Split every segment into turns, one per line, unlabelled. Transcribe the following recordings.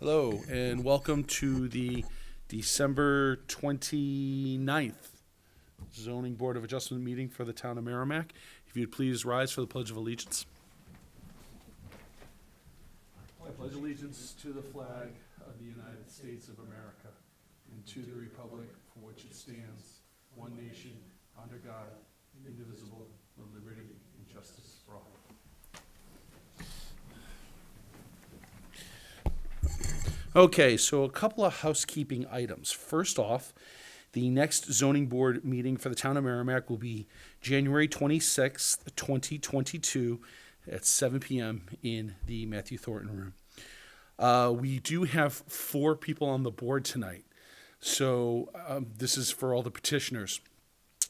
Hello, and welcome to the December 29th Zoning Board of Adjustment meeting for the town of Merrimack. If you'd please rise for the Pledge of Allegiance. I pledge allegiance to the flag of the United States of America and to the republic for which it stands, one nation, under God, indivisible, with liberty and justice for all. Okay, so a couple of housekeeping items. First off, the next zoning board meeting for the town of Merrimack will be January 26th, 2022 at 7 p.m. in the Matthew Thornton room. We do have 4 people on the board tonight. So this is for all the petitioners.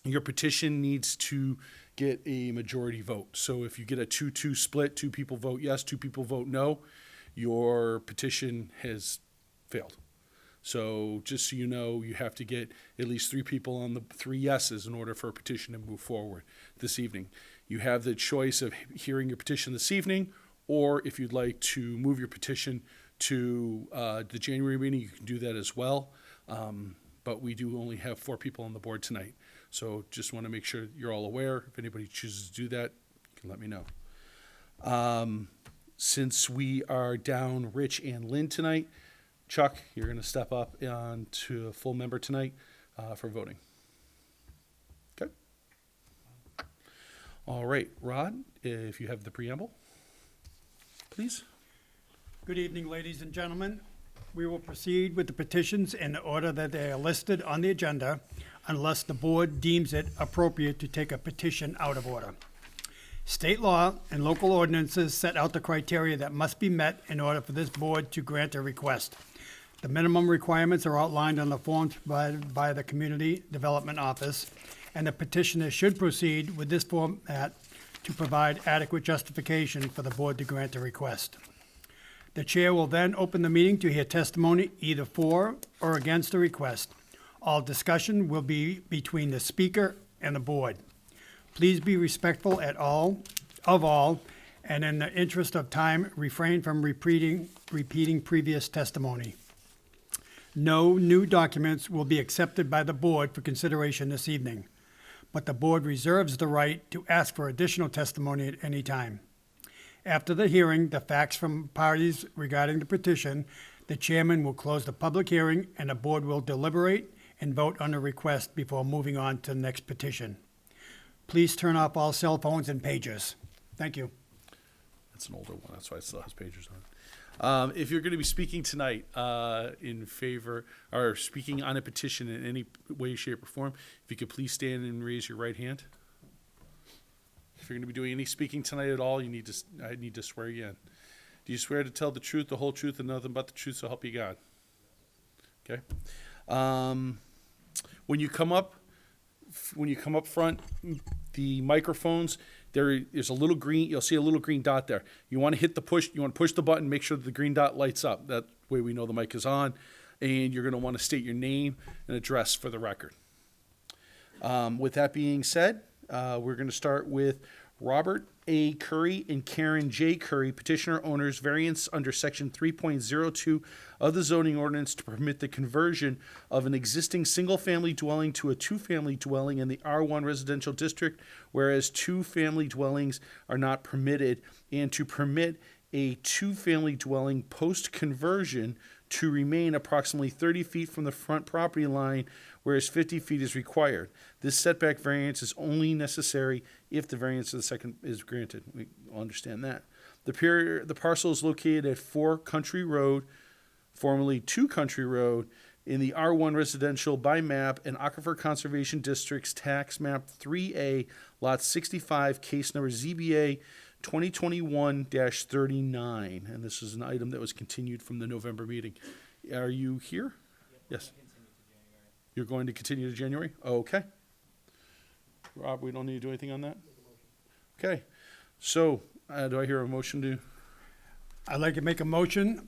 Your petition needs to get a majority vote. So if you get a 2-2 split, 2 people vote yes, 2 people vote no, your petition has failed. So just so you know, you have to get at least 3 people on the 3 yeses in order for a petition to move forward this evening. You have the choice of hearing your petition this evening, or if you'd like to move your petition to the January meeting, you can do that as well. But we do only have 4 people on the board tonight. So just want to make sure you're all aware. If anybody chooses to do that, you can let me know. Since we are down Rich and Lynn tonight, Chuck, you're going to step up on to a full member tonight for voting. Okay. All right, Rod, if you have the preamble, please.
Good evening, ladies and gentlemen. We will proceed with the petitions in the order that they are listed on the agenda, unless the board deems it appropriate to take a petition out of order. State law and local ordinances set out the criteria that must be met in order for this board to grant a request. The minimum requirements are outlined on the forms provided by the Community Development Office, and the petitioner should proceed with this format to provide adequate justification for the board to grant a request. The chair will then open the meeting to hear testimony either for or against the request. All discussion will be between the speaker and the board. Please be respectful of all, and in the interest of time, refrain from repeating previous testimony. No new documents will be accepted by the board for consideration this evening, but the board reserves the right to ask for additional testimony at any time. After the hearing, the facts from parties regarding the petition, the chairman will close the public hearing and the board will deliberate and vote on the request before moving on to the next petition. Please turn off all cell phones and pagers. Thank you.
That's an older one. That's why it still has pagers on it. If you're going to be speaking tonight in favor or speaking on a petition in any way, shape, or form, if you could please stand and raise your right hand. If you're going to be doing any speaking tonight at all, I need to swear you in. Do you swear to tell the truth, the whole truth, and nothing but the truth, so help you God? Okay. When you come up front, the microphones, there is a little green, you'll see a little green dot there. You want to push the button, make sure that the green dot lights up. That way we know the mic is on, and you're going to want to state your name and address for the record. With that being said, we're going to start with Robert A. Curry and Karen J. Curry, petitioner owners, variance under section 3.02 of the zoning ordinance to permit the conversion of an existing single-family dwelling to a 2-family dwelling in the R1 residential district, whereas 2-family dwellings are not permitted, and to permit a 2-family dwelling post-conversion to remain approximately 30 feet from the front property line, whereas 50 feet is required. This setback variance is only necessary if the variance of the second is granted. We all understand that. The parcel is located at 4 Country Road, formerly 2 Country Road, in the R1 Residential by Map and Aquifer Conservation District's Tax Map 3A, Lot 65, case number ZBA 2021-39. And this is an item that was continued from the November meeting. Are you here? Yes. You're going to continue to January? Okay. Rob, we don't need to do anything on that? Okay. So, do I hear a motion to?
I'd like to make a motion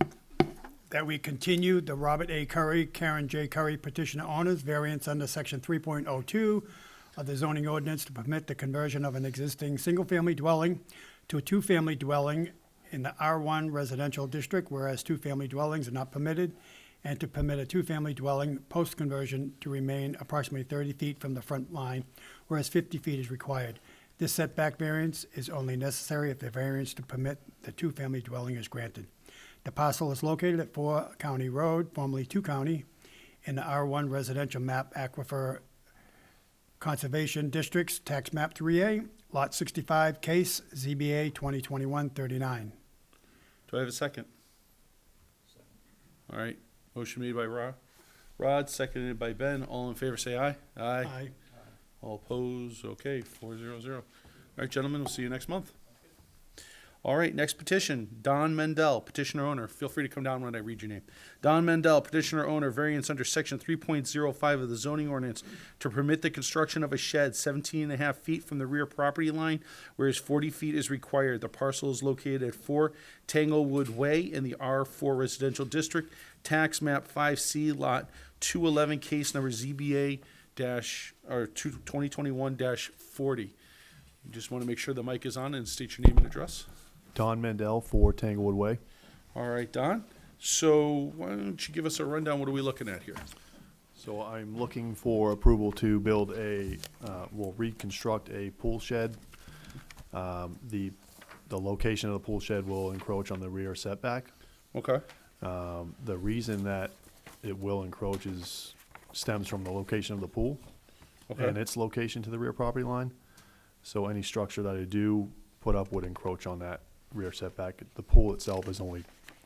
that we continue the Robert A. Curry, Karen J. Curry petitioner owners variance under section 3.02 of the zoning ordinance to permit the conversion of an existing single-family dwelling to a 2-family dwelling in the R1 residential district, whereas two-family dwellings are not permitted, and to permit a two-family dwelling post-conversion to remain approximately 30 feet from the front line, whereas 50 feet is required. This setback variance is only necessary if the variance to permit the two-family dwelling is granted. The parcel is located at 4 County Road, formerly 2 County, in the R1 residential map aquifer conservation districts, tax map 3A, lot 65, case ZBA 2021-39.
Do I have a second? All right, motion made by Rod, seconded by Ben. All in favor, say aye.
Aye.
All opposed, okay, 400. All right, gentlemen, we'll see you next month. All right, next petition, Don Mendel, petitioner owner. Feel free to come down when I read your name. Don Mendel, petitioner owner, variance under section 3.05 of the zoning ordinance to permit the construction of a shed 17.5 feet from the rear property line, whereas 40 feet is required. The parcel is located at 4 Tanglewood Way in the R4 residential district, tax map 5C, lot 211, case number ZBA 2021-40. You just want to make sure the mic is on and state your name and address.
Don Mandel, 4 Tanglewood Way.
All right, Don. So why don't you give us a rundown? What are we looking at here?
So I'm looking for approval to build reconstruct a pool shed. The location of the pool shed will encroach on the rear setback.
Okay.
The reason that it will encroach stems from the location of the pool and its location to the rear property line. So any structure that I do put up would encroach on that rear setback. The pool itself is only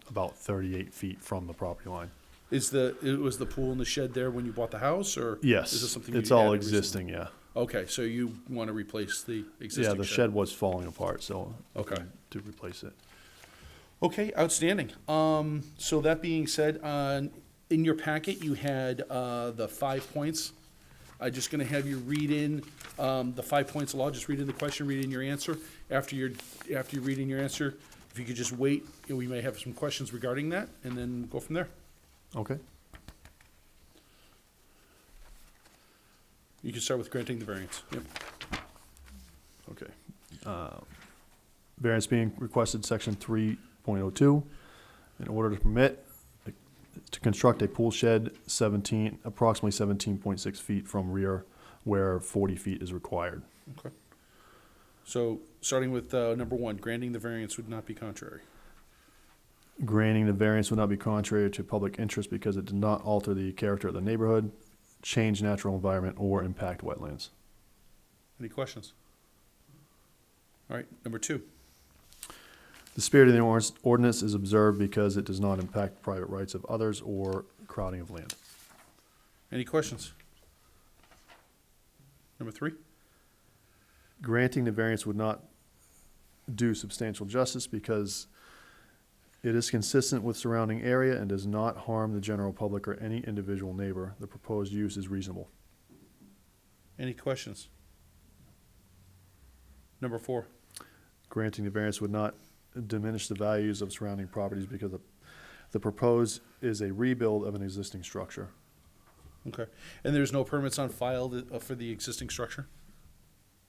about 38 feet from the property line.
Was the pool in the shed there when you bought the house, or
Yes,
is this something
it's
you
all
added
existing,
recently?
yeah.
Okay, so you want to replace the existing
Yeah, the shed was falling apart, so
Okay.
to replace it.
Okay, outstanding. So that being said, in your packet, you had the 5 points. I'm just going to have you read in the 5 points of law. Just read in the question, read in your answer. After you read in your answer, if you could just wait, we may have some questions regarding that, and then go from there.
Okay.
You can start with granting the variance. Yep.
Okay. Variance being requested, section 3.02. In order to permit to construct a pool shed approximately 17.6 feet from rear where 40 feet is required.
Okay. So, starting with number 1, granting the variance would not be contrary.
Granting the variance would not be contrary to public interest because it did not alter the character of the neighborhood, change natural environment, or impact wetlands.
Any questions? All right, number 2.
The spirit of the ordinance is observed because it does not impact private rights of others or crowding of land.
Any questions? Number 3.
Granting the variance would not do substantial justice because it is consistent with surrounding area and does not harm the general public or any individual neighbor. The proposed use is reasonable.
Any questions? Number 4.
Granting the variance would not diminish the values of surrounding properties because the proposed is a rebuild of an existing structure.
Okay. And there's no permits on file for the existing structure?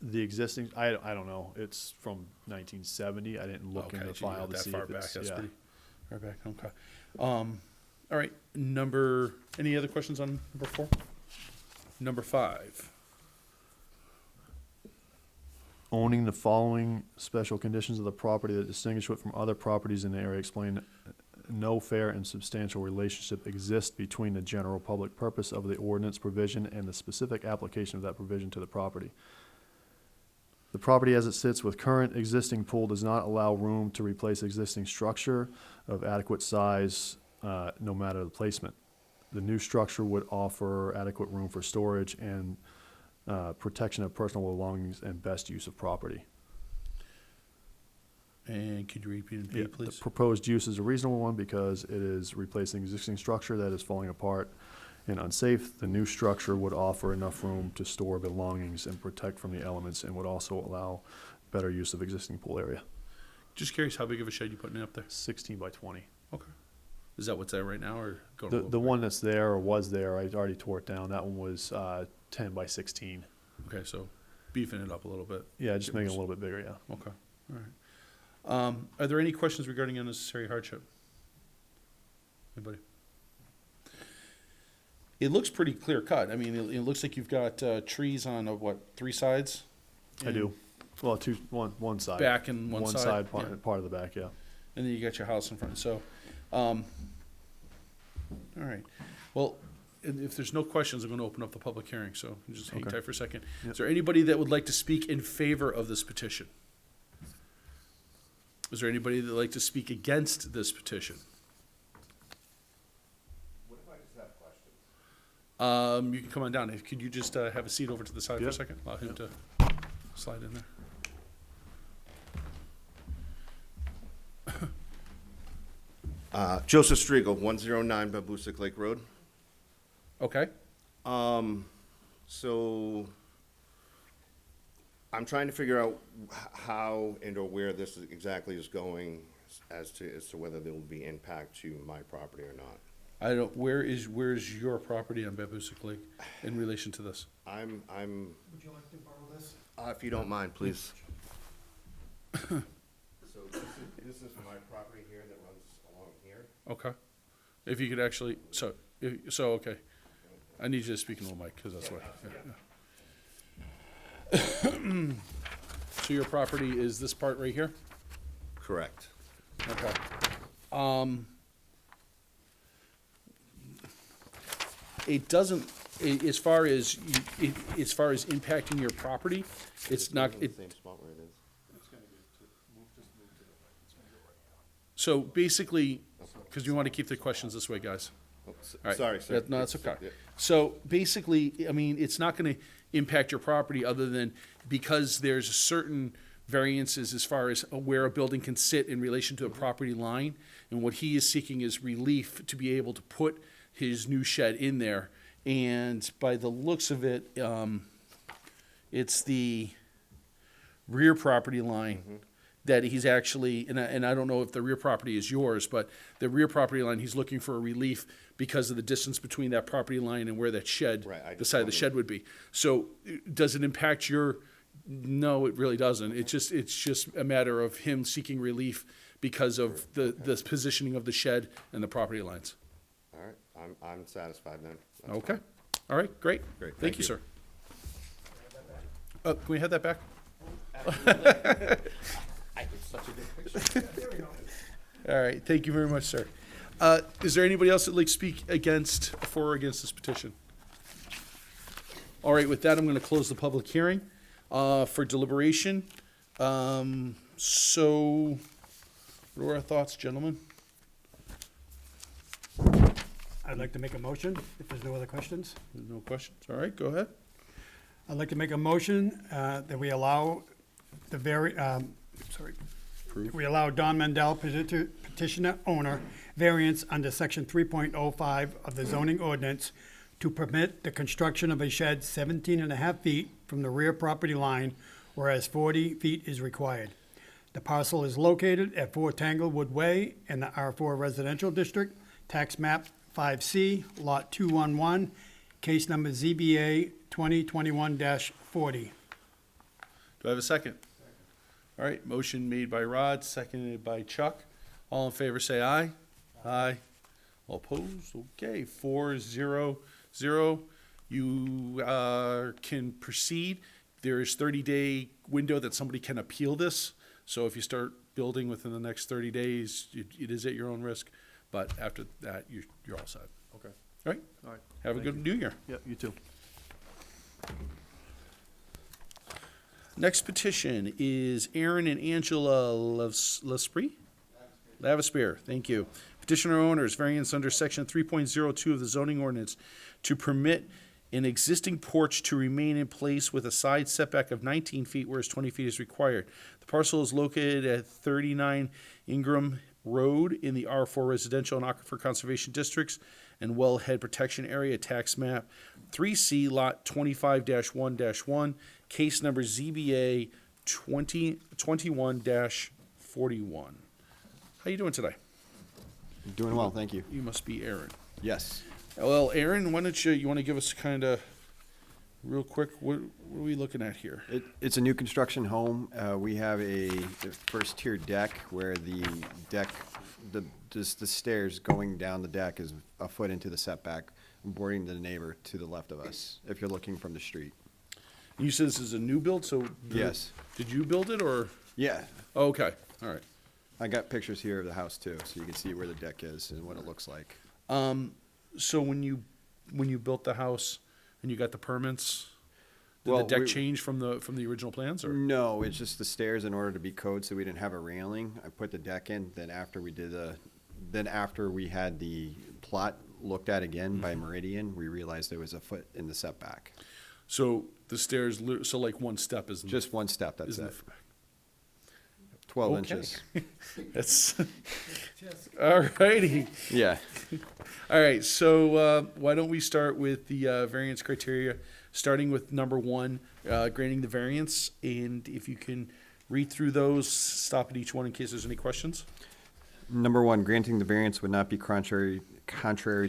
The existing, I don't know. It's from 1970. I didn't look in the file to see
that far
if
back.
it's,
That's
yeah.
pretty far back. Okay. All right. Any other questions on number 4? Number 5.
Owning the following special conditions of the property that distinguish it from other properties in the area explain no fair and substantial relationship exists between the general public purpose of the ordinance provision and the specific application of that provision to the property. The property as it sits with current existing pool does not allow room to replace existing structure of adequate size, no matter the placement. The new structure would offer adequate room for storage and protection of personal belongings and best use of property.
And could you repeat it,
Yeah,
please?
the proposed use is a reasonable one because it is replacing existing structure that is falling apart and unsafe. The new structure would offer enough room to store belongings and protect from the elements and would also allow better use of existing pool area.
Just curious, how big of a shed you putting up there?
16 by 20.
Okay. Is that what's there right now, or going
The one that's there or was there, I already tore it down. That one was 10 by 16.
Okay, so beefing it up a little bit.
Yeah, just making it a little bit bigger, yeah.
Okay. All right. Are there any questions regarding unnecessary hardship? Anybody? It looks pretty clear cut. I mean, it looks like you've got trees on, what, 3 sides?
I do. Well, one side.
Back and one side,
part,
yeah.
part of the back, yeah.
And then you got your house in front, so, all right. Well, if there's no questions, I'm gonna open up the public hearing, so just hang
Okay.
tight for a second.
Yep.
Is there anybody that would like to speak in favor of this petition? Is there anybody that would like to speak against this petition?
What if I just have questions?
You can come on down. Could you just have a seat over to the side for a
Yep.
second? Allow him to slide in there.
Joseph Striegel, 109 Babusick Lake Road.
Okay,
So I'm trying to figure out how and or where this exactly is going as to whether there will be impact to my property or not.
I don't, where's your property on Babusick Lake in relation to this?
I'm,
Would you like to borrow this?
if you don't mind, please. So this is my property here that runs along here.
Okay. If you could actually, okay. I need you to speak in the mic, because that's why. Yeah. So your property is this part right here?
Correct.
Okay. It doesn't, as far as impacting your property, it's not,
in the same spot where it is.
so basically, because we want to keep the questions this way, guys.
Oh,
All right.
Sorry, sir.
No, that's okay.
Yeah.
So basically, I mean, it's not going to impact your property other than because there's certain variances as far as where a building can sit in relation to a property line. And what he is seeking is relief to be able to put his new shed in there. And by the looks of it, it's the rear property line that he's actually, and I don't know if the rear property is yours, but the rear property line, he's looking for a relief because of the distance between that property line and where that shed,
Right, I
the
just
side of the
wondered.
shed would be. So does it impact your, no, it really doesn't. It's just a matter of him seeking relief because of the positioning of the shed and the property lines.
All right, I'm satisfied then. That's
Okay,
fine.
all right, great.
Great,
Thank
thank
you,
you.
sir. Can we have that back? All right, thank you very much, sir. Is there anybody else that'd like to speak for or against this petition? All right, with that, I'm gonna close the public hearing, for deliberation. So, what are our thoughts, gentlemen?
I'd like to make a motion, if there's no other questions.
No questions? All right, go ahead.
I'd like to make a motion that we allow
Approve.
we allow Don Mendel, petitioner owner, variance under section 3.05 of the zoning ordinance to permit the construction of a shed 17 and a half feet from the rear property line, whereas 40 feet is required. The parcel is located at 4 Tanglewood Way in the R4 Residential District, tax map 5C, lot 211, case number ZBA 2021-40.
Do I have a second? All right, motion made by Rod, seconded by Chuck. All in favor, say aye. Aye. All opposed? Okay, 4-0-0. You can proceed. There is 30-day window that somebody can appeal this. So if you start building within the next 30 days, it is at your own risk. But after that, you're all set.
Okay.
All right?
All right.
Have a
Thank
good New Year.
Yep, you too.
Next petition is Aaron and Angela Lavaspear, thank you. Petitioner owners, variance under section 3.02 of the zoning ordinance to permit an existing porch to remain in place with a side setback of 19 feet, whereas 20 feet is required. The parcel is located at 39 Ingram Road in the R4 Residential and Aquifer Conservation Districts and Wellhead Protection Area, tax map 3C, lot 25-1-1, case number ZBA 2021-41. How you doing today?
Doing well, thank you.
You must be Aaron.
Yes.
Well, Aaron, why don't you want to give us kind of real quick, what are we looking at here?
It's a new construction home. We have the first tier deck where the deck, just the stairs going down the deck is a foot into the setback, boarding the neighbor to the left of us, if you're looking from the street.
You said this is a new build, so.
Yes.
Did you build it, or?
Yeah,
Oh, okay, all right.
I got pictures here of the house too, so you can see where the deck is and what it looks like.
So when you built the house and you got the permits, did the
Well,
deck change from the original plans, or?
No, it's just the stairs in order to be code, so we didn't have a railing. I put the deck in, then after we had the plot looked at again by Meridian, we realized there was a foot in the setback.
So the stairs, so like one step is.
Just one step, that's
is
it. 12
Okay.
inches.
That's, all righty.
Yeah.
All right, so why don't we start with the variance criteria, starting with number 1, granting the variance, and if you can read through those, stop at each one in case there's any questions.
Number 1, granting the variance would not be contrary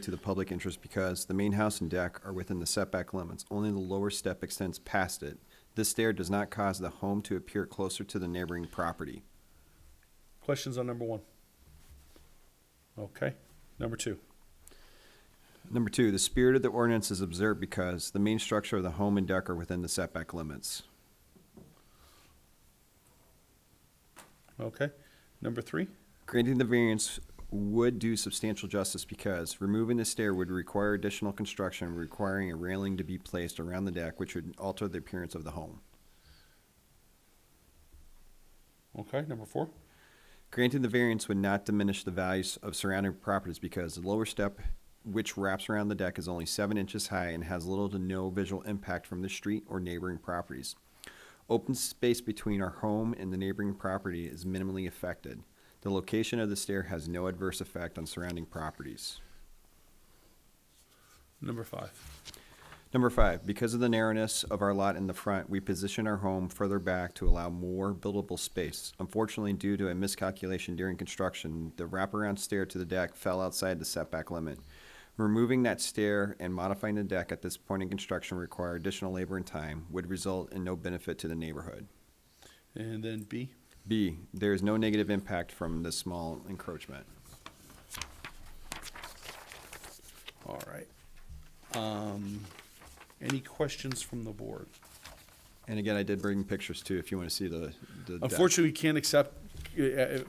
to the public interest because the main house and deck are within the setback limits. Only the lower step extends past it. This stair does not cause the home to appear closer to the neighboring property.
Questions on number 1? Okay, number 2.
Number 2, the spirit of the ordinance is observed because the main structure of the home and deck are within the setback limits.
Okay, number 3.
Granting the variance would do substantial justice because removing the stair would require additional construction, requiring a railing to be placed around the deck, which would alter the appearance of the home.
Okay, number 4.
Granting the variance would not diminish the values of surrounding properties because the lower step, which wraps around the deck, is only 7 inches high and has little to no visual impact from the street or neighboring properties. Open space between our home and the neighboring property is minimally affected. The location of the stair has no adverse effect on surrounding properties.
Number 5.
Number 5, because of the narrowness of our lot in the front, we position our home further back to allow more buildable space. Unfortunately, due to a miscalculation during construction, the wraparound stair to the deck fell outside the setback limit. Removing that stair and modifying the deck at this point in construction require additional labor and time, would result in no benefit to the neighborhood.
And then B.
B, there is no negative impact from this small encroachment.
All right. Any questions from the board?
And again, I did bring pictures too, if you want to see the deck.
Unfortunately, we can't accept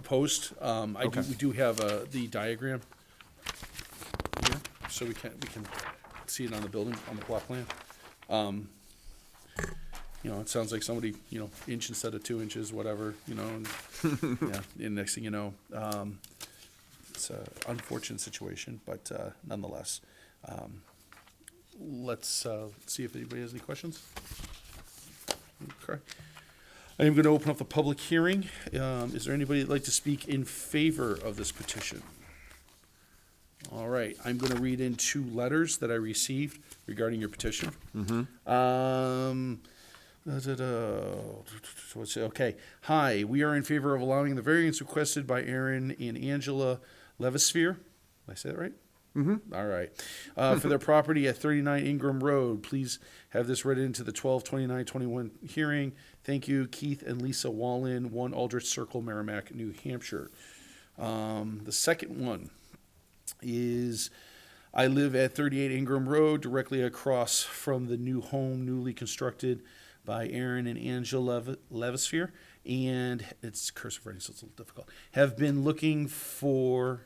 post.
Okay.
We do have the diagram here, so we can see it on the building, on the plot plan. It sounds like somebody, inch instead of 2 inches, whatever, and, yeah, and next thing you know, it's an unfortunate situation, but nonetheless, let's see if anybody has any questions. Okay. I am going to open up the public hearing. Is there anybody that'd like to speak in favor of this petition? All right, I'm going to read in 2 letters that I received regarding your petition. Okay. Hi, we are in favor of allowing the variance requested by Aaron and Angela Levisphere. Did I say that right? Mm-hmm. All right. For their property at 39 Ingram Road. Please have this read into the 12/29/21 hearing. Thank you, Keith and Lisa Wallin, 1 Aldrich Circle, Merrimack, New Hampshire. The second one is, I live at 38 Ingram Road, directly across from the new home newly constructed by Aaron and Angela Levisphere, and it's cursive writing, so it's a little difficult. Have been looking forward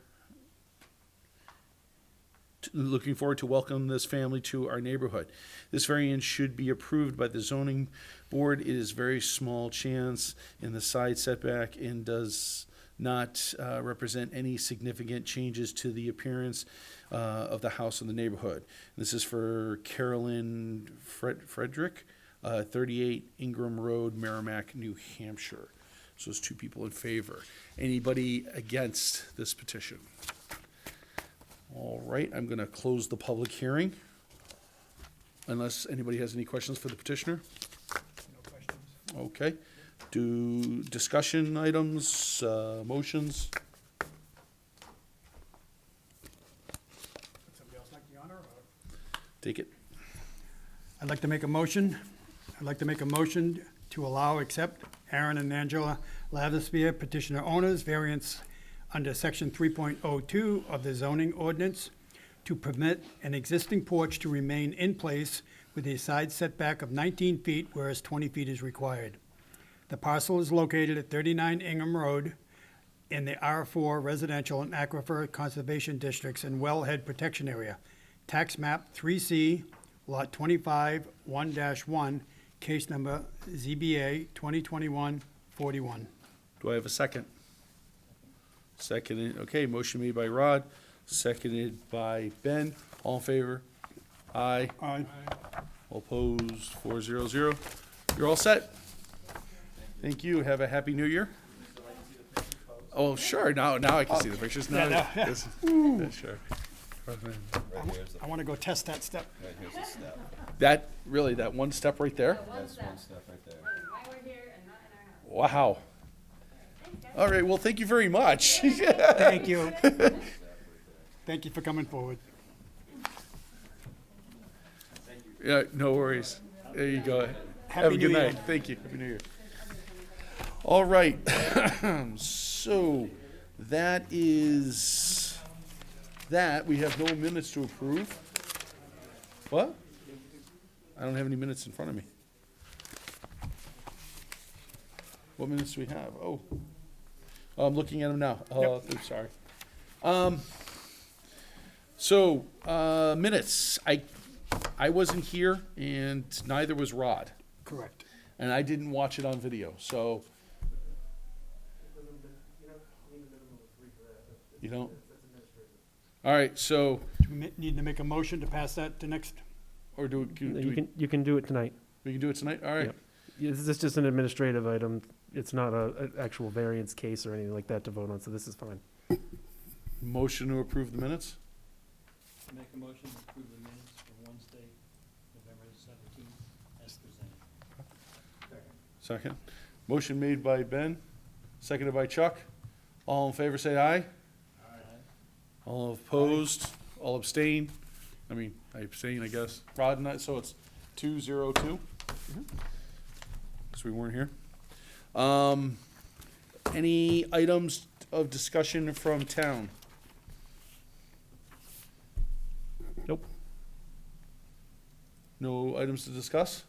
to welcome this family to our neighborhood. This variance should be approved by the zoning board. It is very small chance in the side setback and does not represent any significant changes to the appearance of the house in the neighborhood. This is for Carolyn Frederick, 38 Ingram Road, Merrimack, New Hampshire. So there's 2 people in favor. Anybody against this petition? All right, I'm going to close the public hearing unless anybody has any questions for the petitioner.
No questions.
Okay. Do discussion items, motions?
Would somebody else like the honor? Or?
Take it.
I'd like to make a motion. I'd like to make a motion to accept Aaron and Angela Lathaspear, petitioner owners, variance under section 3.02 of the zoning ordinance to permit an existing porch to remain in place with a side setback of 19 feet, whereas 20 feet is required. The parcel is located at 39 Ingham Road in the R4 Residential and Aquifer Conservation Districts and Wellhead Protection Area. Tax map 3C, lot 25, 1-1, case number ZBA 2021-41.
Do I have a second? Seconded, okay, motion made by Rod, seconded by Ben. All in favor? Aye.
Aye.
All opposed, 400. You're all set. Thank you. Have a happy new year. Oh, sure. Now I can see the pictures. Now,
Yeah, yeah.
yeah, sure.
I want to go test that step.
That really, that one step right there.
That's one step right there.
Why we're here and not in our house.
Wow. All right. Well, thank you very much.
Thank you. Thank you for coming forward.
Yeah, no worries. There you go.
Happy
Have a good
New Year.
night. Thank you. Happy New Year. All right. So that is that. We have no minutes to approve. What? I don't have any minutes in front of me. What minutes do we have? Oh, I'm looking at them now. I'm sorry. So minutes. I wasn't here, and neither was Rod,
Correct.
and I didn't watch it on video. So you don't. All right. So
Do we need to make a motion to pass that to next?
or do
You can do it tonight.
we can do it tonight? All right.
Yep. This is just an administrative item. It's not an actual variance case or anything like that to vote on, so this is fine.
Motion to approve the minutes.
Make a motion to approve the minutes for Wednesday, November 17th, as presented.
Second. Motion made by Ben, seconded by Chuck. All in favor, say aye.
Aye.
All opposed, all abstain. I mean, I abstain, I guess. Rod and I, so it's 2-0-2. Because we weren't here. Any items of discussion from town?
Nope.
No items to discuss?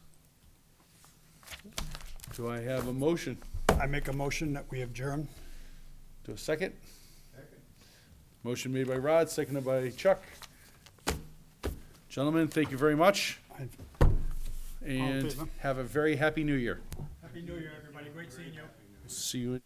Do I have a motion?
I make a motion that we adjourn.
Do a second? Motion made by Rod, seconded by Chuck. Gentlemen, thank you very much,
Aye.
and
favor?
have a very happy new year.
Happy New Year, everybody. Great seeing you.
See you.